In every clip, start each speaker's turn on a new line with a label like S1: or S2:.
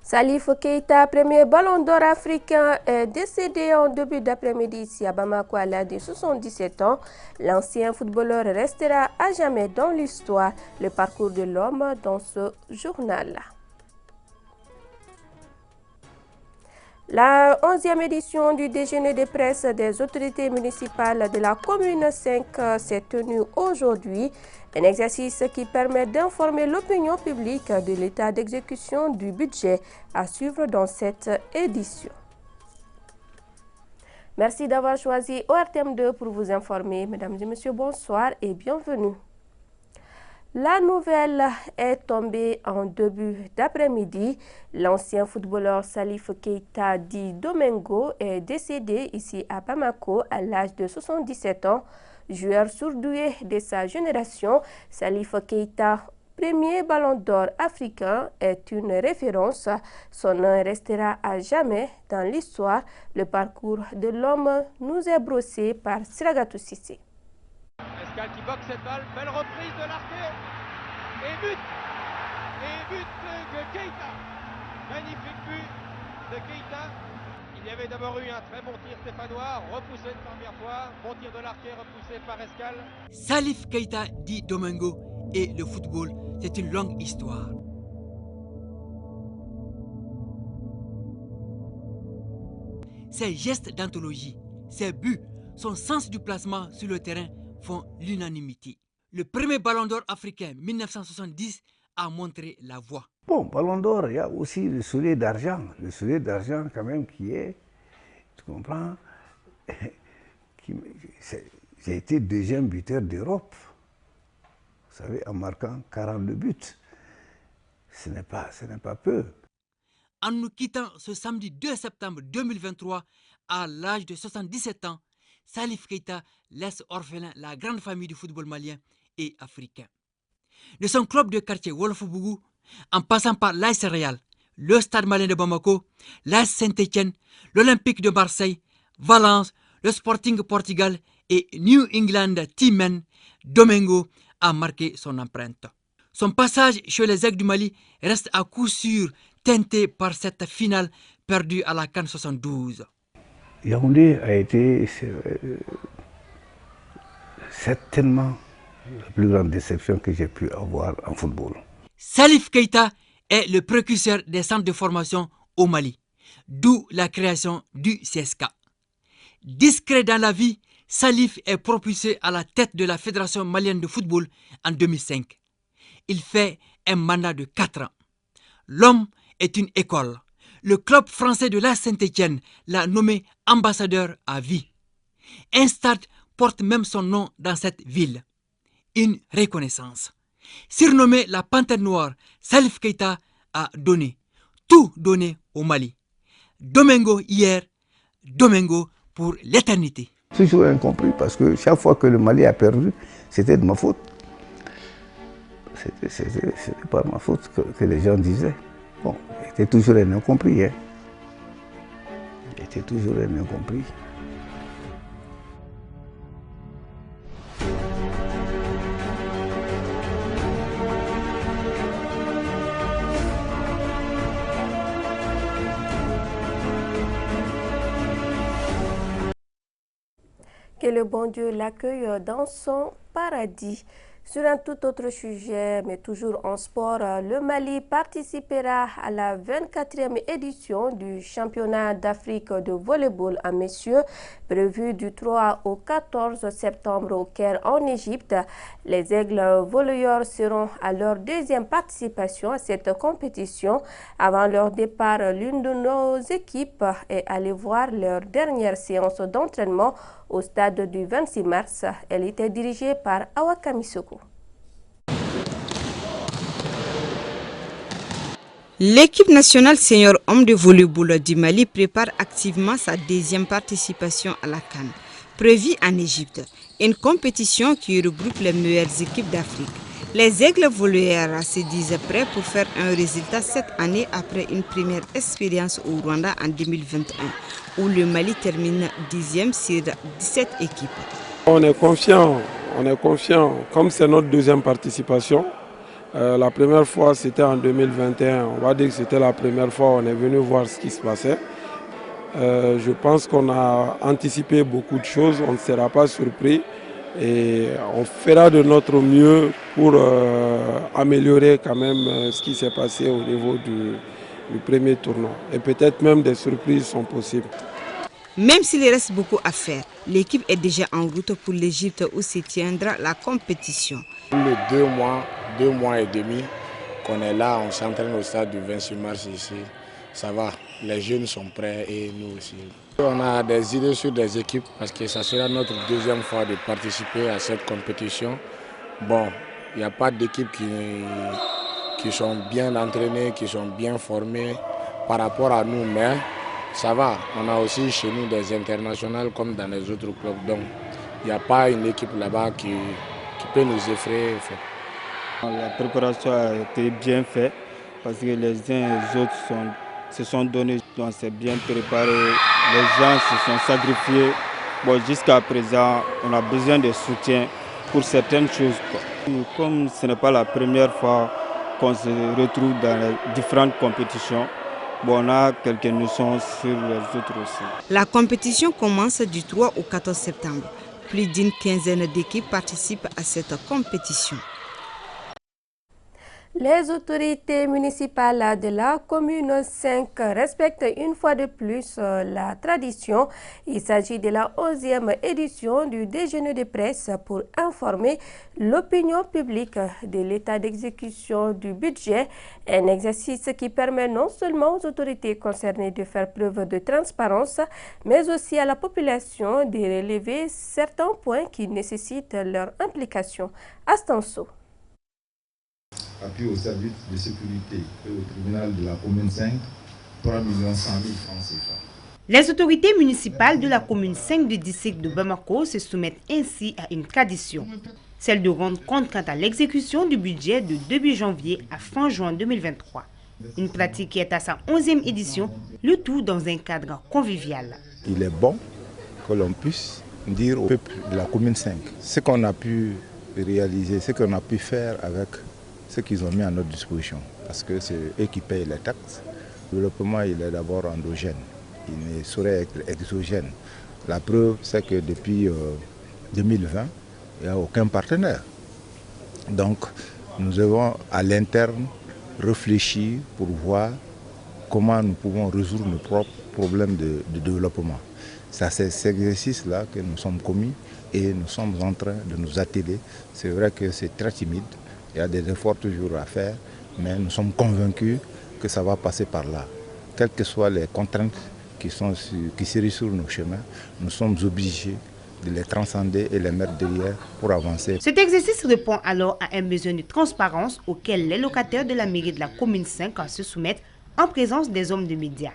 S1: Salif Keita, premier ballon d'or africain, est décédé en début d'après-midi ici à Bamako à l'âge de 77 ans. L'ancien footballeur restera à jamais dans l'histoire, le parcours de l'homme dans ce journal. La 11e édition du déjeuner de presse des autorités municipales de la commune 5 s'est tenue aujourd'hui. Un exercice qui permet d'informer l'opinion publique de l'état d'exécution du budget à suivre dans cette édition. Merci d'avoir choisi ORTM2 pour vous informer. Mesdames et messieurs, bonsoir et bienvenue. La nouvelle est tombée en début d'après-midi. L'ancien footballeur Salif Keita dit Domingo est décédé ici à Bamako à l'âge de 77 ans. Joueur surdoué de sa génération, Salif Keita, premier ballon d'or africain, est une référence. Son nom restera à jamais dans l'histoire. Le parcours de l'homme nous est brossé par Siragatou Sissé.
S2: Escal qui boxe cette balle, belle reprise de l'arqué et but de Keita, magnifique but de Keita. Il y avait d'abord eu un très bon tir stéphanois, repoussé une première fois, bon tir de l'arqué repoussé par Escal.
S3: Salif Keita dit Domingo et le football, c'est une longue histoire. Ses gestes d'anthologie, ses buts, son sens du placement sur le terrain font l'unanimité. Le premier ballon d'or africain 1970 a montré la voie.
S4: Bon, ballon d'or, il y a aussi le soulier d'argent. Le soulier d'argent quand même qui est, tu comprends, j'ai été deuxième buteur d'Europe. Vous savez, en marquant 42 buts. Ce n'est pas peu.
S3: En nous quittant ce samedi 2 septembre 2023, à l'âge de 77 ans, Salif Keita laisse orphelin la grande famille du football malien et africain. De son club de quartier Wolfbougou, en passant par l'AS Real, le Stade malien de Bamako, l'AS Saint-Étienne, l'Olympique de Marseille, Valence, le Sporting Portugal et New England Team, Domingo a marqué son empreinte. Son passage chez les Aigles du Mali reste à coup sûr teinté par cette finale perdue à la CAN 72.
S4: Yaoundé a été certainement la plus grande déception que j'ai pu avoir en football.
S3: Salif Keita est le précurseur des centres de formation au Mali, d'où la création du CSK. Discret dans la vie, Salif est propulsé à la tête de la Fédération malienne de football en 2005. Il fait un mandat de 4 ans. L'homme est une école. Le club français de la Saint-Étienne l'a nommé ambassadeur à vie. Un stade porte même son nom dans cette ville. Une reconnaissance. Surnommé la Panthère Noire, Salif Keita a tout donné au Mali. Domingo hier, Domingo pour l'éternité.
S4: Toujours incompris parce que chaque fois que le Mali a perdu, c'était de ma faute. C'était pas ma faute que les gens disaient. Bon, j'étais toujours un incompris. J'étais toujours un incompris.
S1: Que le bon Dieu l'accueille dans son paradis. Sur un tout autre sujet, mais toujours en sport, le Mali participera à la 24e édition du championnat d'Afrique de volleyball à messieurs, prévu du 3 au 14 septembre au Caire en Égypte. Les Aigles volleyeurs seront à leur deuxième participation à cette compétition. Avant leur départ, l'une de nos équipes est allée voir leur dernière séance d'entraînement au stade du 26 mars. Elle était dirigée par Awa Kamisoko.
S5: L'équipe nationale senior homme de volleyball du Mali prépare activement sa deuxième participation à la CAN, prévue en Égypte, une compétition qui regroupe les meilleures équipes d'Afrique. Les Aigles volleyeurs se disent prêts pour faire un résultat cette année après une première expérience au Rwanda en 2021, où le Mali termine 10e sur 17 équipes.
S6: On est confiant, comme c'est notre deuxième participation. La première fois, c'était en 2021. On va dire que c'était la première fois où on est venu voir ce qui se passait. Je pense qu'on a anticipé beaucoup de choses, on ne sera pas surpris et on fera de notre mieux pour améliorer quand même ce qui s'est passé au niveau du premier tournoi. Et peut-être même des surprises sont possibles.
S5: Même s'il reste beaucoup à faire, l'équipe est déjà en route pour l'Égypte où se tiendra la compétition.
S7: Les 2 mois et demi qu'on est là, on s'entraîne au stade du 26 mars ici. Ça va, les jeunes sont prêts et nous aussi. On a des idées sur des équipes parce que ça sera notre deuxième fois de participer à cette compétition. Bon, il n'y a pas d'équipes qui sont bien entraînées, qui sont bien formées par rapport à nous, mais ça va. On a aussi chez nous des internationales comme dans les autres clubs. Donc, il n'y a pas une équipe là-bas qui peut nous effrayer.
S8: La préparation a été bien faite parce que les uns et les autres se sont donnés, on s'est bien préparé, les gens se sont sacrifiés. Bon, jusqu'à présent, on a besoin de soutien pour certaines choses. Comme ce n'est pas la première fois qu'on se retrouve dans les différentes compétitions, bon, on a quelques notions sur les autres aussi.
S5: La compétition commence du 3 au 14 septembre. Plus d'une quinzaine d'équipes participent à cette compétition.
S1: Les autorités municipales de la commune 5 respectent une fois de plus la tradition. Il s'agit de la 11e édition du déjeuner de presse pour informer l'opinion publique de l'état d'exécution du budget. Un exercice qui permet non seulement aux autorités concernées de faire preuve de transparence, mais aussi à la population de relever certains points qui nécessitent leur implication. Astanso.
S9: Appui au service de sécurité et au tribunal de la commune 5, 3 100 000 francs CFA.
S10: Les autorités municipales de la commune 5 du district de Bamako se soumettent ainsi à une tradition, celle de rendre compte quant à l'exécution du budget de début janvier à fin juin 2023. Une pratique qui est à sa 11e édition, le tout dans un cadre convivial.
S4: Il est bon que l'on puisse dire au peuple de la commune 5 ce qu'on a pu réaliser, ce qu'on a pu faire avec ce qu'ils ont mis à notre disposition, parce que c'est eux qui payent les taxes. Le développement, il est d'abord endogène, il ne saurait être exogène. La preuve, c'est que depuis 2020, il n'y a aucun partenaire. Donc, nous devons à l'interne réfléchir pour voir comment nous pouvons résoudre nos propres problèmes de développement. C'est cet exercice-là que nous sommes commis et nous sommes en train de nous atteler. C'est vrai que c'est très timide. Il y a des efforts toujours à faire, mais nous sommes convaincus que ça va passer par là. Quelles que soient les contraintes qui seraient sur nos chemins, nous sommes obligés de les transcender et les mettre derrière pour avancer.
S10: Cet exercice répond alors à un besoin de transparence auquel les locataires de la mairie de la commune 5 se soumettent en présence des hommes de médias.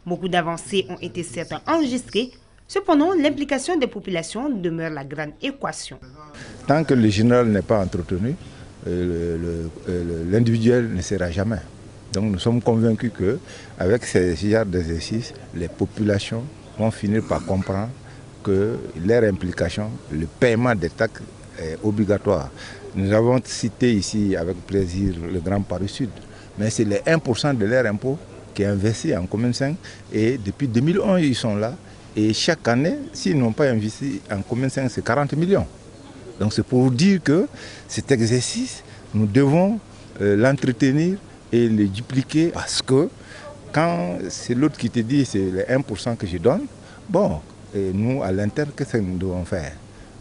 S10: Beaucoup d'avancées ont été certes enregistrées, cependant l'implication des populations demeure la grande équation.
S4: Tant que le général n'est pas entretenu, l'individuel ne sera jamais. Donc nous sommes convaincus qu'avec ces genres d'exercices, les populations vont finir par comprendre que leur implication, le paiement des taxes est obligatoire. Nous avons cité ici avec plaisir le Grand Paris Sud, mais c'est les 1% de leur impôt qui est investi en commune 5 et depuis 2011 ils sont là et chaque année, s'ils n'ont pas investi en commune 5, c'est 40 millions. Donc c'est pour dire que cet exercice, nous devons l'entretenir et le dupliquer parce que quand c'est l'autre qui te dit c'est les 1% que je donne, bon, et nous à l'interne, qu'est-ce que nous devons faire?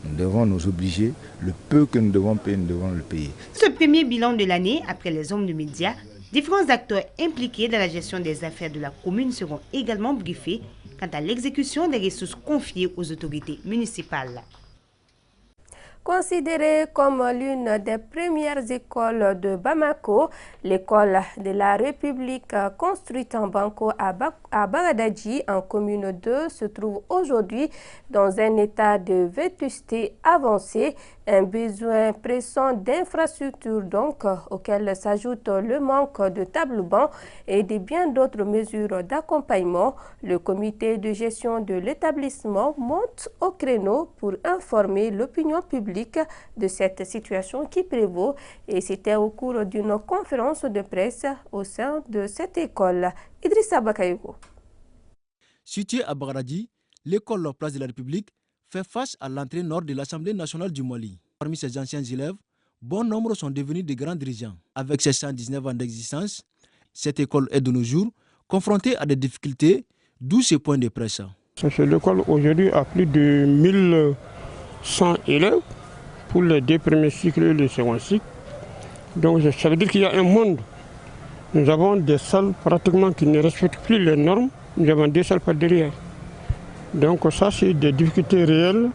S4: Nous devons nous obliger, le peu que nous devons payer, nous devons le payer.
S10: Ce premier bilan de l'année, après les hommes de médias, différents acteurs impliqués dans la gestion des affaires de la commune seront également briefés quant à l'exécution des ressources confiées aux autorités municipales.
S1: Considérée comme l'une des premières écoles de Bamako, l'école de la République construite en Banco à Bagadadji, en commune 2, se trouve aujourd'hui dans un état de vétusté avancé. Un besoin pressant d'infrastructures donc, auquel s'ajoute le manque de tables-bancs et de bien d'autres mesures d'accompagnement. Le comité de gestion de l'établissement monte au créneau pour informer l'opinion publique de cette situation qui prévaut, et c'était au cours d'une conférence de presse au sein de cette école. Idrissa Bakayoko.
S11: Située à Bagdadi, l'école Place de la République fait face à l'entrée nord de l'Assemblée nationale du Mali. Parmi ses anciens élèves, bon nombre sont devenus de grands dirigeants. Avec ses 119 ans d'existence, cette école est de nos jours confrontée à des difficultés, d'où ce point de presse.
S12: L'école aujourd'hui a plus de 1100 élèves pour les 2 premiers cycles et le second cycle. Donc ça veut dire qu'il y a un monde. Nous avons des salles pratiquement qui ne respectent plus les normes. Nous avons 2 salles par derrière. Donc ça, c'est des difficultés réelles.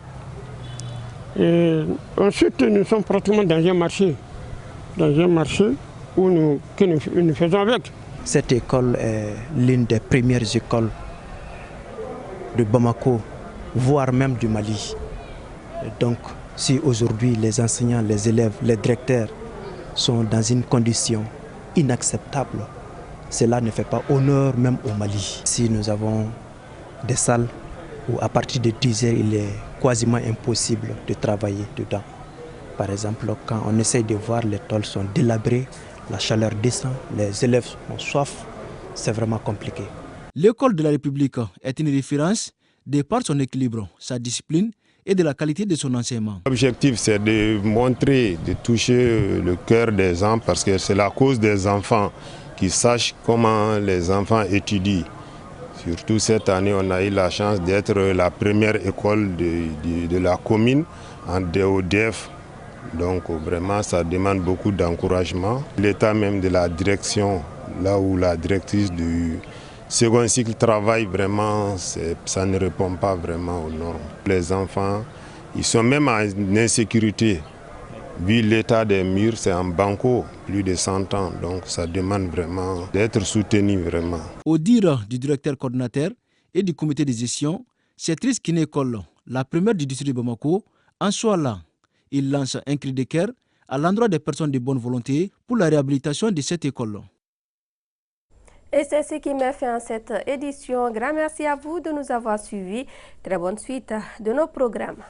S12: Et ensuite, nous sommes pratiquement dans un marché où que nous faisons avec.
S13: Cette école est l'une des premières écoles de Bamako, voire même du Mali. Et donc, si aujourd'hui les enseignants, les élèves, les directeurs sont dans une condition inacceptable, cela ne fait pas honneur même au Mali. Si nous avons des salles où à partir de 10 heures, il est quasiment impossible de travailler dedans. Par exemple, quand on essaye de voir, les tôles sont délabrées, la chaleur descend, les élèves ont soif, c'est vraiment compliqué.
S11: L'école de la République est une référence de par son équilibre, sa discipline et de la qualité de son enseignement.
S14: L'objectif, c'est de montrer, de toucher le cœur des gens, parce que c'est la cause des enfants qui sachent comment les enfants étudient. Surtout cette année, on a eu la chance d'être la première école de la commune en DODF. Donc vraiment, ça demande beaucoup d'encouragement. L'état même de la direction, là où la directrice du second cycle travaille vraiment, ça ne répond pas vraiment aux normes. Les enfants, ils sont même en insécurité. Vu l'état des murs, c'est en banco, plus de 100 ans, donc ça demande vraiment d'être soutenu vraiment.
S11: Au dire du directeur coordinateur et du comité de gestion, c'est triste qu'une école, la première du district de Bamako, en soit là. Il lance un cri de cœur à l'endroit des personnes de bonne volonté pour la réhabilitation de cette école.
S1: Et c'est ce qui met fin à cette édition. Grand merci à vous de nous avoir suivis. Très bonne suite de nos programmes.